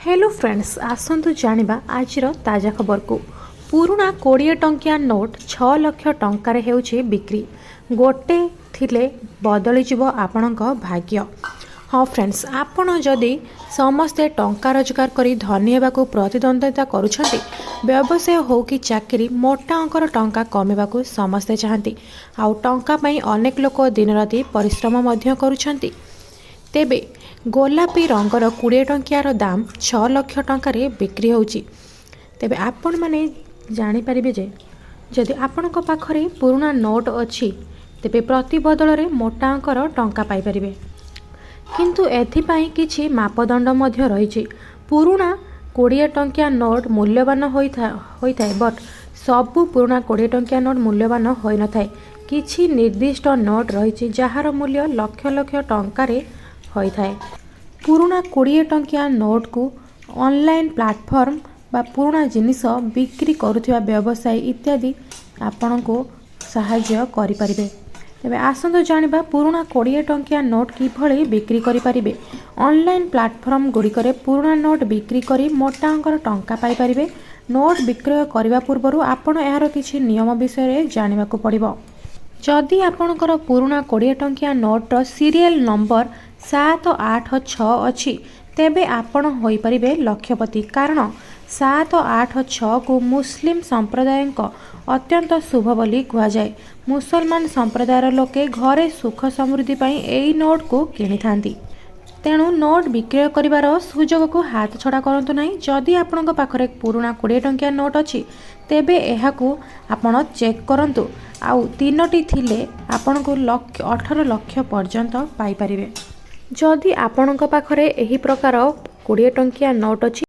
Hello friends आसतु जानिबा आजिर ताजा खबर को पुराना 20 टंकिया नोट 6 लाख टंकार हेउछि बिक्री गोटे थिले बदली जीव आपणक भाग्य। हाँ फ्रेंड्स आपण जदि समस्ते टंका रोजगार करी धनी हेबाकू प्रतिद्वंदिता करुछंती व्यवसाय हो कि चाकरी मोटा अंकर टंका कमेबाकू समस्ते चाहती आउ टंका पई अनेक लोक दिन राति परिश्रम मध्य करुछंती। तेबे गोलापी रंगर 20 टंकियार दाम 6 लाख टंकार बिक्री होउची। तेबे आपण माने जानि परिबे जे जदि आपणक पाखरे पुराना नोट अछि तेबे प्रति बदल रे मोटा अंकर टंका पाई परिबे, किंतु एथिपाई किछि मापदंड मध्य रहिछि। पुराना 20 टंकिया नोट मूल्यवान होइथाय बट सबु पुराना 20 टंकिया नोट मूल्यवान होई न थाए। किछि निर्दिष्ट नोट रहिछि जहार मूल्य लक्ष लक्ष टंकारे होइथाय। पुराना 20 टंकिया नोट को ऑनलाइन प्लेटफॉर्म बा पुराना जिनिस बिक्री करुथिबा व्यवसायी इत्यादि आपण को सहाय्य करि परिबे। तेबे आसंतो जानिबा पुराना 20 टंकिया नोट किभଳି बिक्री करि परिबे। ऑनलाइन प्लेटफॉर्म गुड़िकरे पुराना नोट बिक्री करी मोटा अंकर टंका पाई परिबे। नोट विक्रय करबा पूर्वरु आपण एहार किछि नियम विषय रे जानिबाकू पड़िबो। जदि आपणकर पुराना 20 टंकिया नोट सीरियल नंबर 786 अच्छी तेबे आपण होई परिबे लक्षपति, कारण 786 को मुस्लिम संप्रदाय अत्यंत शुभ बोली कहा जाए। मुसलमान संप्रदायर लोके घरे सुख समृद्धि पाई एई नोट को किनी थांती। तेणु नोट विक्रय करिवार सुजोग को हाथ छड़ा करंतु नहीं। जदि आपणक पाखरे पुराना 20 टंकिया नोट अछि तेबे एहाकू आपण चेक करंतु आउ तीनोटी थिले आपण को 18 लाख पर्यंत पाई परिबे। जदि आपणक पाखरे एही प्रकार 20 टंकिया नोट अछि